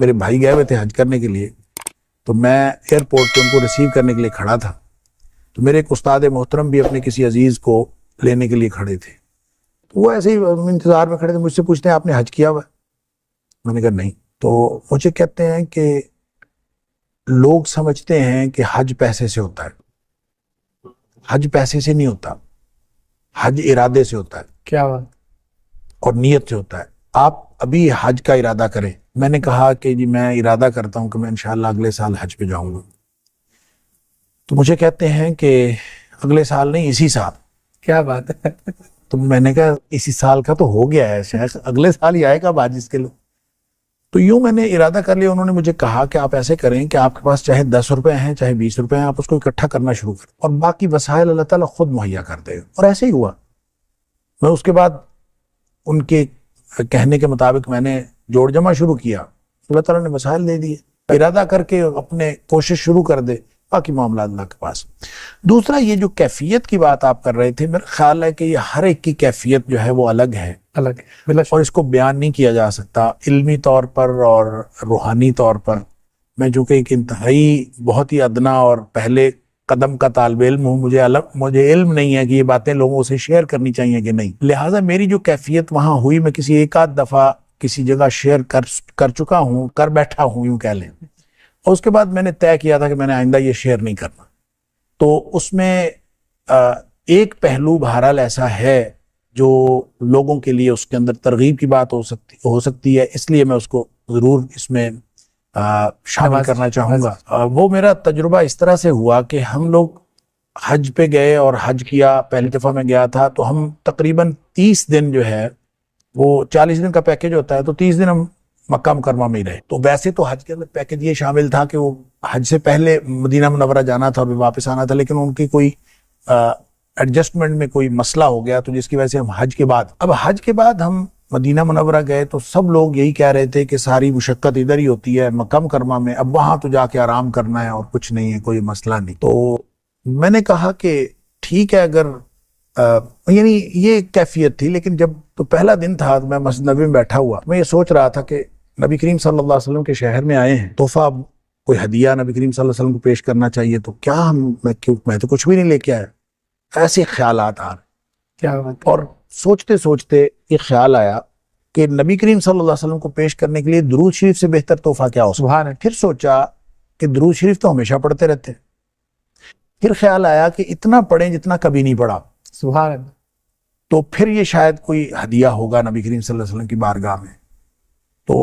میرے بھائی گئے ہوئے تھے حج کرنے کے لیے، تو میں ایئرپورٹ پہ ان کو ریسیو کرنے کے لیے کھڑا تھا، تو میرے ایک استاد محترم بھی اپنے کسی عزیز کو لینے کے لیے کھڑے تھے، تو وہ ایسے ہی انتظار میں کھڑے تھے، مجھ سے پوچھتے ہیں آپ نے حج کیا ہوا ہے؟ میں نے کہا نہیں۔ تو مجھے کہتے ہیں کہ لوگ سمجھتے ہیں کہ حج پیسے سے ہوتا ہے، حج پیسے سے نہیں ہوتا، حج ارادے سے ہوتا ہے، کیا بات، اور نیت سے ہوتا ہے۔ آپ ابھی حج کا ارادہ کریں۔ میں نے کہا کہ جی میں ارادہ کرتا ہوں کہ میں انشاءاللہ اگلے سال حج پہ جاؤں گا۔ تو مجھے کہتے ہیں کہ اگلے سال نہیں، اسی سال۔ کیا بات ہے۔ تو میں نے کہا اسی سال کا تو ہو گیا ہے شیخ، اگلے سال ہی آئے گا حج اس کے لیے۔ تو یوں میں نے ارادہ کر لیا۔ انہوں نے مجھے کہا کہ آپ ایسے کریں کہ آپ کے پاس چاہے 10 روپے ہیں چاہے 20 روپے ہیں، آپ اس کو اکٹھا کرنا شروع کریں اور باقی وسائل اللہ تعالیٰ خود مہیا کر دے گا۔ اور ایسے ہی ہوا۔ میں اس کے بعد ان کے کہنے کے مطابق میں نے جوڑ جمع شروع کیا، اللہ تعالیٰ نے وسائل دے دیے۔ ارادہ کر کے اپنے کوشش شروع کر دے، باقی معاملات اللہ کے پاس۔ دوسرا یہ جو کیفیت کی بات آپ کر رہے تھے، میرا خیال ہے کہ یہ ہر ایک کی کیفیت جو ہے وہ الگ ہے، اور اس کو بیان نہیں کیا جا سکتا علمی طور پر اور روحانی طور پر۔ میں چونکہ ایک انتہائی بہت ہی ادنا اور پہلے قدم کا طالب علم ہوں، مجھے علم نہیں ہے کہ یہ باتیں لوگوں سے شیئر کرنی چاہیے کہ نہیں، لہٰذا میری جو کیفیت وہاں ہوئی، میں کسی ایک آدھ دفعہ کسی جگہ شیئر کر چکا ہوں، کر بیٹھا ہوں یوں کہہ لیں، اور اس کے بعد میں نے طے کیا تھا کہ میں نے آئندہ یہ شیئر نہیں کرنا۔ تو اس میں ایک پہلو بہرحال ایسا ہے جو لوگوں کے لیے اس کے اندر ترغیب کی بات ہو سکتی ہے، اس لیے میں اس کو ضرور اس میں شامل کرنا چاہوں گا۔ وہ میرا تجربہ اس طرح سے ہوا کہ ہم لوگ حج پہ گئے اور حج کیا، پہلی دفعہ میں گیا تھا تو ہم تقریباً 30 دن جو ہے، وہ 40 دن کا پیکیج ہوتا ہے، تو 30 دن ہم مکہ مکرمہ میں ہی رہے۔ تو ویسے تو حج کے اندر پیکیج یہ شامل تھا کہ وہ حج سے پہلے مدینہ منورہ جانا تھا اور واپس آنا تھا، لیکن ان کی کوئی ایڈجسٹمنٹ میں کوئی مسئلہ ہو گیا، تو جس کی وجہ سے ہم حج کے بعد ہم مدینہ منورہ گئے تو سب لوگ یہی کہہ رہے تھے کہ ساری مشقت ادھر ہی ہوتی ہے مکہ مکرمہ میں، اب وہاں تو جا کے آرام کرنا ہے اور کچھ نہیں ہے، کوئی مسئلہ نہیں۔ تو میں نے کہا کہ ٹھیک ہے، اگر یعنی یہ کیفیت تھی، لیکن جب تو پہلا دن تھا میں مسجد نبوی میں بیٹھا ہوا، میں یہ سوچ رہا تھا کہ نبی کریم صلی اللہ علیہ وسلم کے شہر میں آئے ہیں، تحفہ کوئی ہدیہ نبی کریم صلی اللہ علیہ وسلم کو پیش کرنا چاہیے، تو کیا میں تو کچھ بھی نہیں لے کے آیا۔ ایسے خیالات آ رہے، کیا بات، اور سوچتے سوچتے یہ خیال آیا کہ نبی کریم صلی اللہ علیہ وسلم کو پیش کرنے کے لیے درود شریف سے بہتر تحفہ کیا ہو سکتا ہے۔ پھر سوچا کہ درود شریف تو ہمیشہ پڑھتے رہتے، پھر خیال آیا کہ اتنا پڑھیں جتنا کبھی نہیں پڑھا، سبحان اللہ، تو پھر یہ شاید کوئی ہدیہ ہوگا نبی کریم صلی اللہ علیہ وسلم کی بارگاہ میں۔ تو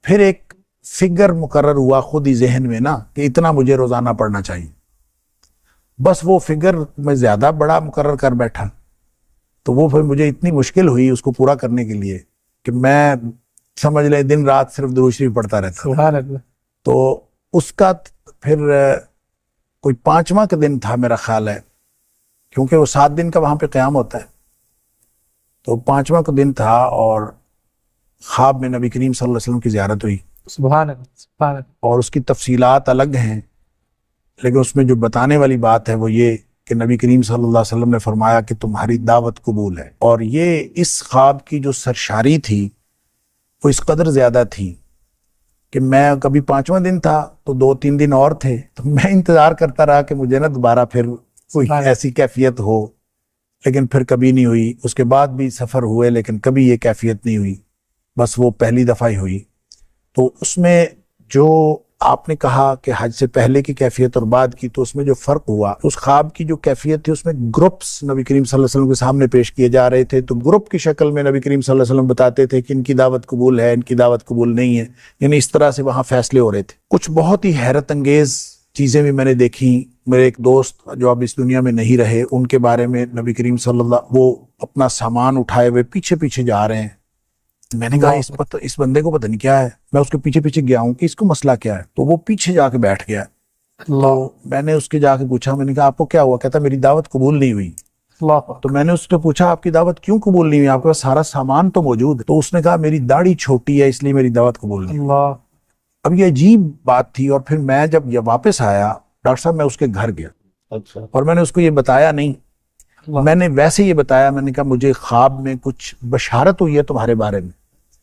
پھر ایک فگر مقرر ہوا خود ہی ذہن میں نا کہ اتنا مجھے روزانہ پڑھنا چاہیے، بس وہ فگر میں زیادہ بڑا مقرر کر بیٹھا، تو وہ پھر مجھے اتنی مشکل ہوئی اس کو پورا کرنے کے لیے کہ میں سمجھ لیں دن رات صرف درود شریف پڑھتا رہتا۔ سبحان اللہ۔ تو اس کا پھر کوئی 5واں کا دن تھا میرا خیال ہے، کیونکہ وہ 7 دن کا وہاں پہ قیام ہوتا ہے، تو 5واں کا دن تھا اور خواب میں نبی کریم صلی اللہ علیہ وسلم کی زیارت ہوئی۔ سبحان اللہ، سبحان اللہ۔ اور اس کی تفصیلات الگ ہیں، لیکن اس میں جو بتانے والی بات ہے وہ یہ کہ نبی کریم صلی اللہ علیہ وسلم نے فرمایا کہ تمہاری دعوت قبول ہے۔ اور یہ اس خواب کی جو سرشاری تھی وہ اس قدر زیادہ تھی کہ میں کبھی 5واں دن تھا تو 2-3 دن اور تھے، تو میں انتظار کرتا رہا کہ مجھے نا دوبارہ پھر کوئی ایسی کیفیت ہو، لیکن پھر کبھی نہیں ہوئی۔ اس کے بعد بھی سفر ہوئے لیکن کبھی یہ کیفیت نہیں ہوئی، بس وہ پہلی دفعہ ہی ہوئی۔ تو اس میں جو آپ نے کہا کہ حج سے پہلے کی کیفیت اور بعد کی، تو اس میں جو فرق ہوا، اس خواب کی جو کیفیت تھی اس میں گروپس نبی کریم صلی اللہ علیہ وسلم کے سامنے پیش کیے جا رہے تھے، تو گروپ کی شکل میں نبی کریم صلی اللہ علیہ وسلم بتاتے تھے کہ ان کی دعوت قبول ہے، ان کی دعوت قبول نہیں ہے، یعنی اس طرح سے وہاں فیصلے ہو رہے تھے۔ کچھ بہت ہی حیرت انگیز چیزیں بھی میں نے دیکھی۔ میرے ایک دوست جو اب اس دنیا میں نہیں رہے، ان کے بارے میں نبی کریم صلی اللہ، وہ اپنا سامان اٹھائے ہوئے پیچھے پیچھے جا رہے ہیں۔ میں نے کہا اس بندے کو پتہ نہیں کیا ہے، میں اس کے پیچھے پیچھے گیا ہوں کہ اس کو مسئلہ کیا ہے، تو وہ پیچھے جا کے بیٹھ گیا۔ تو میں نے اس کے جا کے پوچھا، میں نے کہا آپ کو کیا ہوا؟ کہتا میری دعوت قبول نہیں ہوئی۔ تو میں نے اس سے پوچھا آپ کی دعوت کیوں قبول نہیں ہوئی، آپ کے پاس سارا سامان تو موجود ہے؟ تو اس نے کہا میری داڑھی چھوٹی ہے اس لیے میری دعوت قبول نہیں ہوئی۔ اب یہ عجیب بات تھی، اور پھر میں جب یہ واپس آیا ڈاکٹر صاحب، میں اس کے گھر گیا اور میں نے اس کو یہ بتایا نہیں، میں نے ویسے یہ بتایا، میں نے کہا مجھے خواب میں کچھ بشارت ہوئی ہے تمہارے بارے میں۔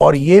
اور یہ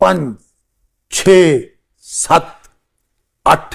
5, 6, 7, 8